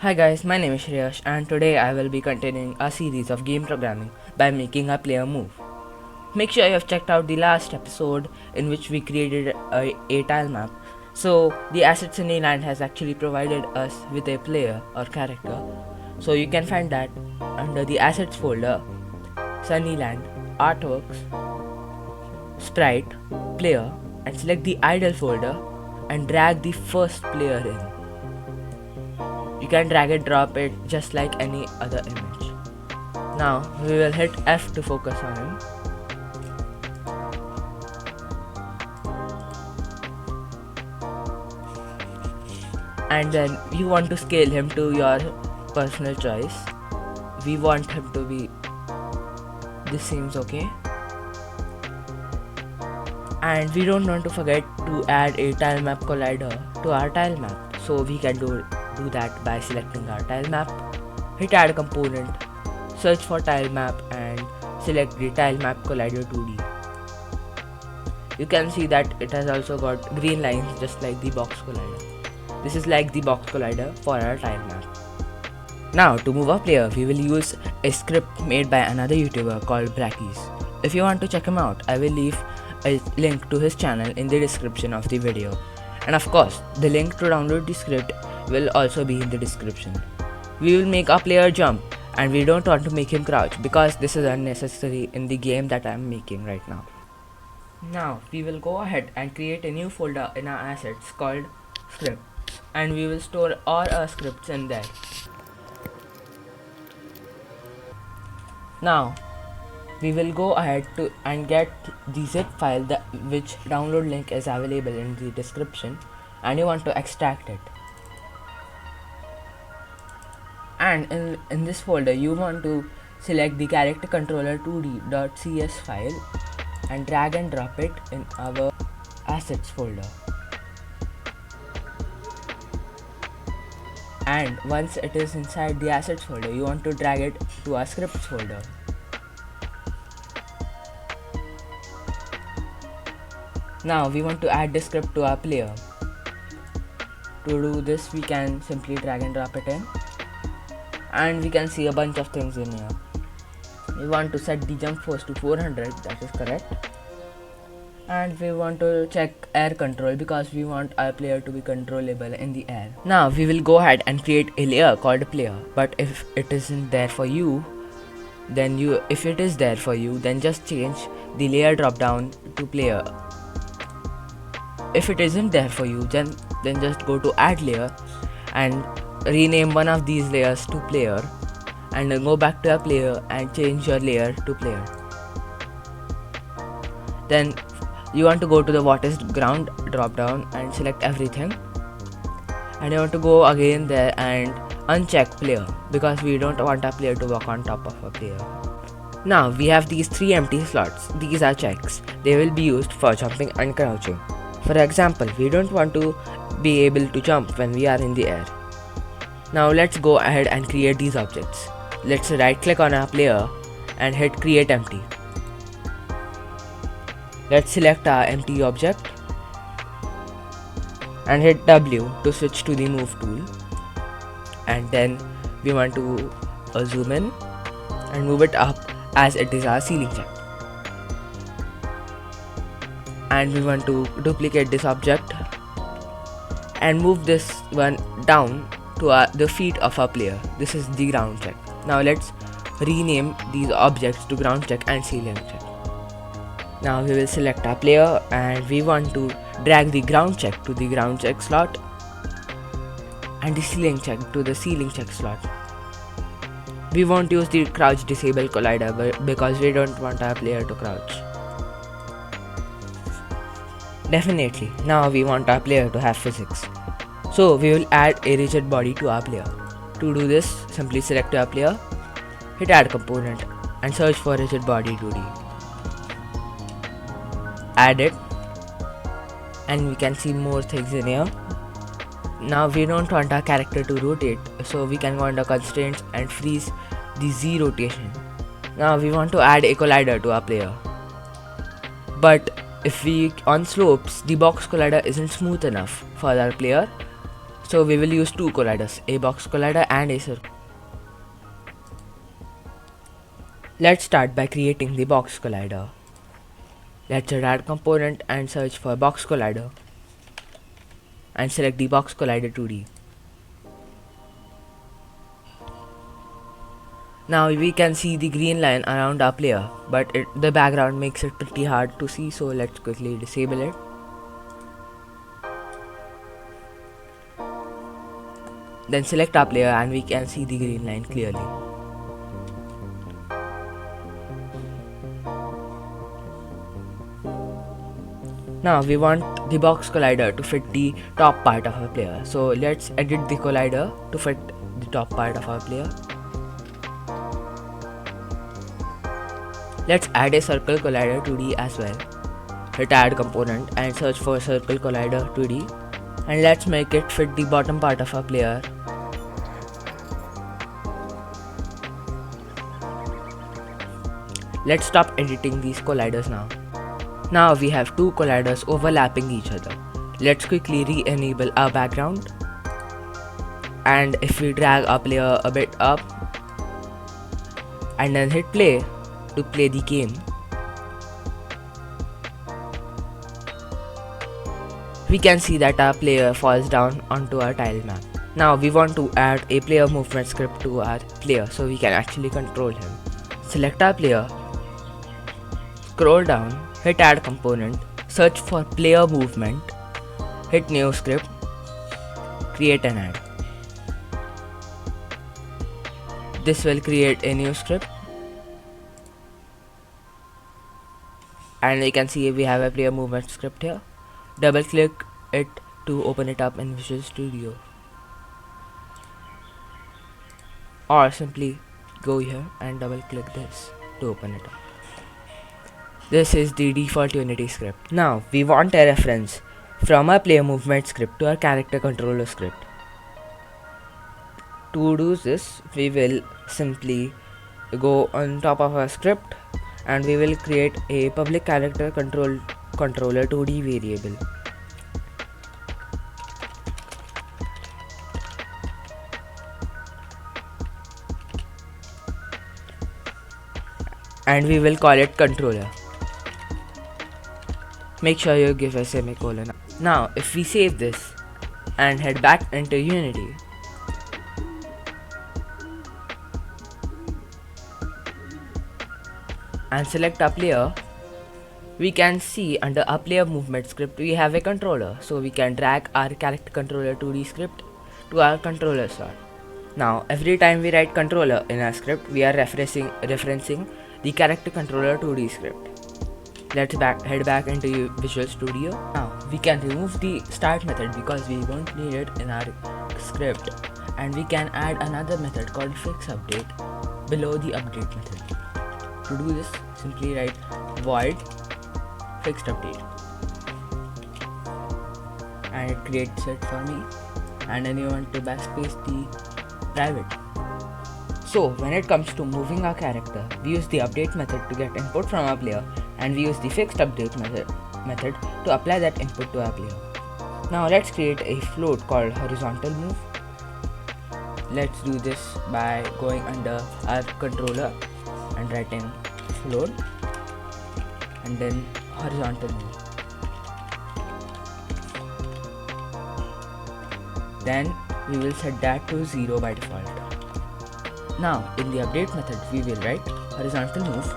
Hi guys, my name is Shreyash and today I will be continuing a series of game programming by making a player move. Make sure you have checked out the last episode in which we created a tile map. So the Asset Sunnyland has actually provided us with a player or character. So you can find that under the assets folder, Sunnyland, artworks, sprite, player, and select the idle folder and drag the first player in. You can drag and drop it just like any other image. Now we will hit F to focus on him. And then you want to scale him to your personal choice. We want him to be, this seems okay. And we don't want to forget to add a tile map collider to our tile map. So we can do that by selecting our tile map, hit add component, search for tile map and select the tile map collider 2D. You can see that it has also got green lines just like the box collider. This is like the box collider for our tile map. Now to move our player, we will use a script made by another YouTuber called Brackies. If you want to check him out, I will leave a link to his channel in the description of the video. And of course, the link to download the script will also be in the description. We will make our player jump and we don't want to make him crouch because this is unnecessary in the game that I am making right now. Now we will go ahead and create a new folder in our assets called script and we will store all our scripts in there. Now we will go ahead and get the zip file which download link is available in the description, and you want to extract it. And in this folder you want to select the character controller 2d.cs file and drag and drop it in our assets folder. And once it is inside the assets folder, you want to drag it to our scripts folder. Now we want to add the script to our player. To do this, we can simply drag and drop it in, and we can see a bunch of things in here. We want to set the jump force to 400, that is correct. And we want to check air control because we want our player to be controllable in the air. Now we will go ahead and create a layer called player, but if it isn't there for you, then just change the layer drop down to player. If it isn't there for you, then just go to add layer and rename one of these layers to player, and then go back to a player and change your layer to player. Then you want to go to the what is ground drop down and select everything, and you want to go again there and uncheck player because we don't want our player to walk on top of a player. Now we have these 3 empty slots. These are checks. They will be used for jumping and crouching. For example, we don't want to be able to jump when we are in the air. Now let's go ahead and create these objects. Let's right click on our player and hit create empty. Let's select our empty object and hit W to switch to the move tool, and then we want to zoom in and move it up as it is our ceiling check. And we want to duplicate this object and move this one down to the feet of our player. This is the ground check. Now let's rename these objects to ground check and ceiling check. Now we will select our player and we want to drag the ground check to the ground check slot and the ceiling check to the ceiling check slot. We won't use the crouch disable collider because we don't want our player to crouch. Definitely, now we want our player to have physics. So we will add a rigid body to our player. To do this, simply select our player, hit add component and search for rigid body 2D. Add it, and we can see more things in here. Now we don't want our character to rotate, so we can go under constraints and freeze the Z rotation. Now we want to add a collider to our player, but if we on slopes, the box collider isn't smooth enough for our player, So we will use two colliders, a box collider and a circle. Let's start by creating the box collider. Let's add component and search for box collider and select the box collider 2D. Now we can see the green line around our player, but the background makes it pretty hard to see, so let's quickly disable it. Then select our player and we can see the green line clearly. Now we want the box collider to fit the top part of our player, so let's edit the collider to fit the top part of our player. Let's add a circle collider 2D as well. Hit add component and search for circle collider 2D, and let's make it fit the bottom part of our player. Let's stop editing these colliders now. Now we have two colliders overlapping each other. Let's quickly re-enable our background, and if we drag our player a bit up and then hit play to play the game, we can see that our player falls down onto our tile map. Now we want to add a player movement script to our player so we can actually control him. Select our player, scroll down, hit add component, search for player movement, hit new script, create and add. This will create a new script, and we can see we have a player movement script here. Double click it to open it up in Visual Studio, or simply go here and double click this to open it up. This is the default Unity script. Now we want a reference from our player movement script to our character controller script. To do this, we will simply go on top of our script and we will create a public character controller 2D variable. And we will call it controller. Make sure you give a semicolon. Now if we save this and head back into Unity, and select our player, we can see under our player movement script we have a controller, so we can drag our character controller 2D script to our controller slot. Now every time we write controller in our script, we are referencing the character controller 2D script. Let's head back into Visual Studio. Now we can remove the start method because we won't need it in our script, and we can add another method called fix update below the update method. To do this, simply write void fixed update, and it creates it for me, and then you want to backspace the private. So when it comes to moving our character, we use the update method to get input from our player, and we use the fixed update method to apply that input to our player. Now let's create a float called horizontal move. Let's do this by going under our controller and writing float and then horizontal move. Then we will set that to 0 by default. Now in the update method we will write horizontal move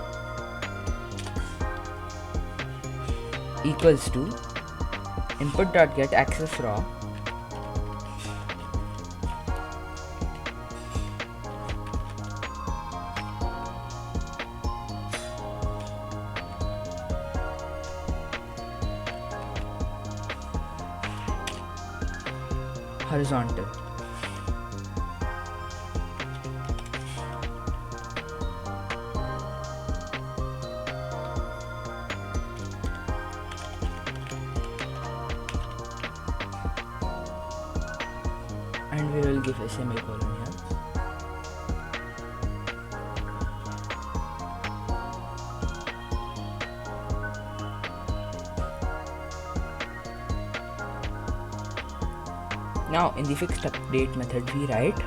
equals to input.get access raw horizontal. And we will give a semicolon here. Now in the fixed update method we write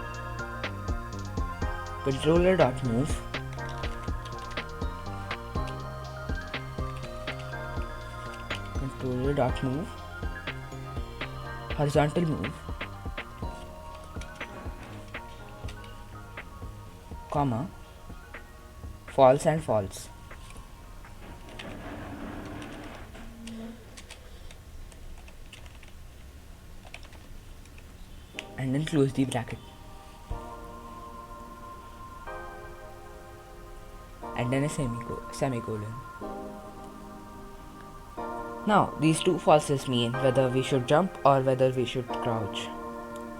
controller.move horizontal move, comma, false and false. And then close the bracket. And then a semicolon. Now these two falses mean whether we should jump or whether we should crouch.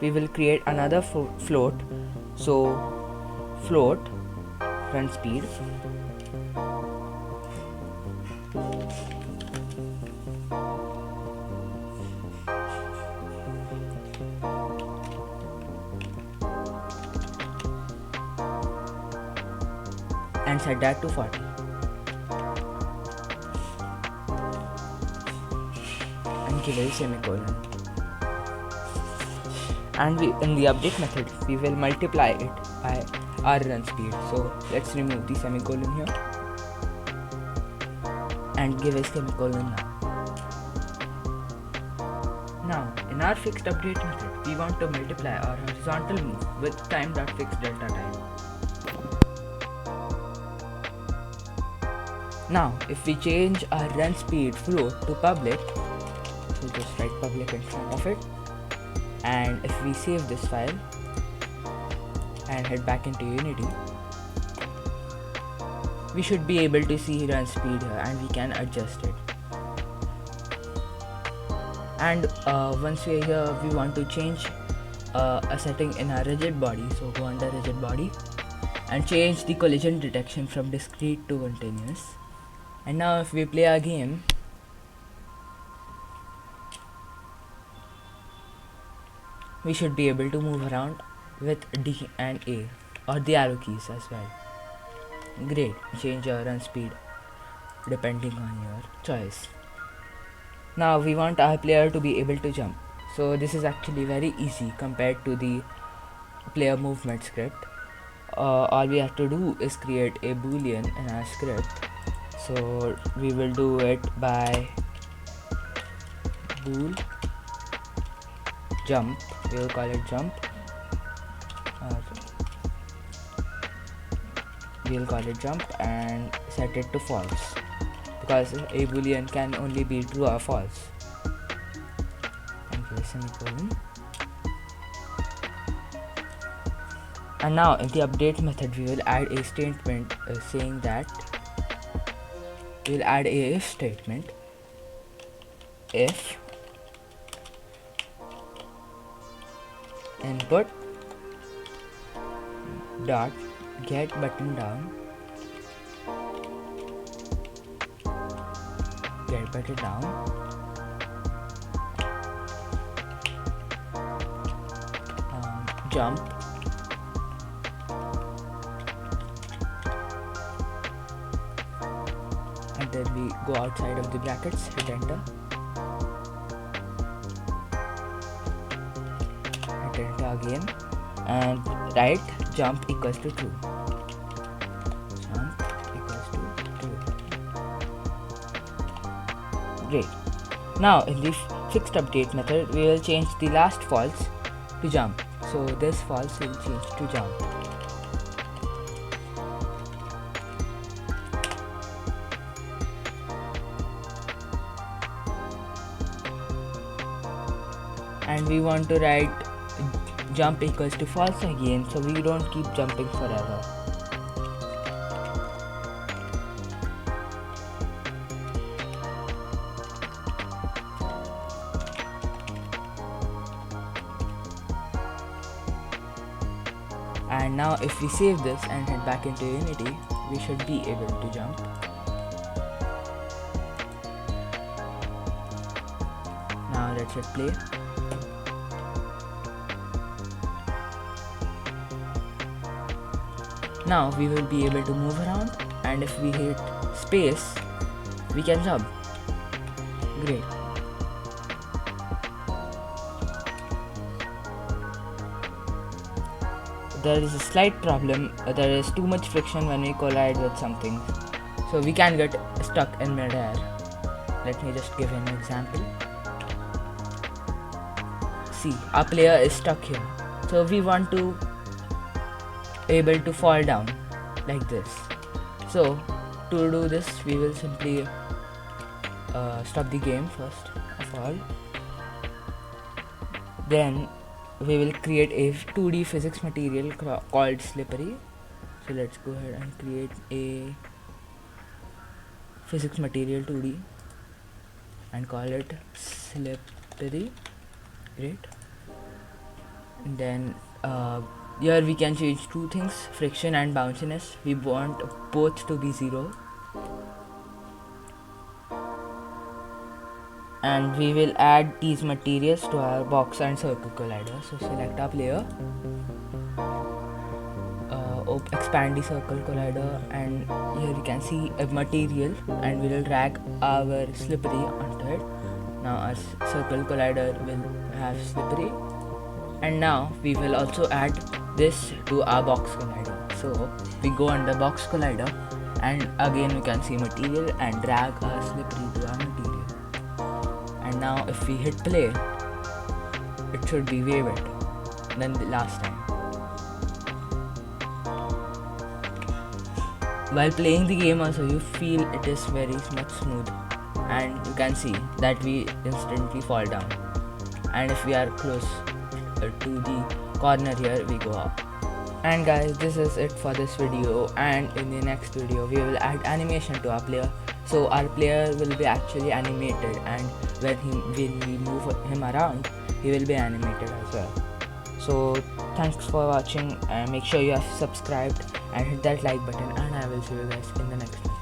We will create another float. So float run speed and set that to 40. And give a semicolon. And in the update method we will multiply it by our run speed. So let's remove the semicolon here and give a semicolon now. Now in our fixed update method we want to multiply our horizontal move with time.fixed delta time. Now if we change our run speed float to public, so just write public in front of it, and if we save this file and head back into Unity, we should be able to see run speed here and we can adjust it. And once we are here, we want to change a setting in our rigid body, so go under rigid body and change the collision detection from discrete to continuous. And now if we play our game, we should be able to move around with D and A or the arrow keys as well. Great, change your run speed depending on your choice. Now we want our player to be able to jump. So this is actually very easy compared to the player movement script. All we have to do is create a boolean in our script. So we will do it by bool jump, we will call it jump, or we will call it jump and set it to false, because a boolean can only be true or false. And give a semicolon. And now in the update method we will add a statement saying that we will add a if statement. If input dot get button down, jump and then we go outside of the brackets, hit enter, hit enter again and write jump equals to true. Jump equals to true. Great. Now in the fixed update method we will change the last false to jump. So this false will change to jump. And we want to write jump equals to false again, so we don't keep jumping forever. And now if we save this and head back into Unity, we should be able to jump. Now let's hit play. Now we will be able to move around, and if we hit space, we can jump. Great. there is a slight problem. There is too much friction when we collide with something, so we can get stuck in mid-air. Let me just give an example. See, our player is stuck here, so we want to able to fall down like this. So to do this, we will simply stop the game first of all. Then we will create a 2D physics material called slippery. So let's go ahead and create a physics material 2D and call it slippery. Great. And then here we can change two things, friction and bounciness. We want both to be 0. And we will add these materials to our box and circle collider. So select our player, expand the circle collider, and here you can see a material, and we will drag our slippery onto it. Now our circle collider will have slippery, and now we will also add this to our box collider. So we go under box collider, and again we can see material and drag our slippery to our material. And now if we hit play, it should be way better than the last time. While playing the game also, you feel it is very much smooth, and you can see that we instantly fall down, and if we are close to the corner here, we go up. And guys, this is it for this video, and in the next video we will add animation to our player. So our player will be actually animated, and when we move him around, he will be animated as well. So thanks for watching, and make sure you have subscribed and hit that like button, and I will see you guys in the next video.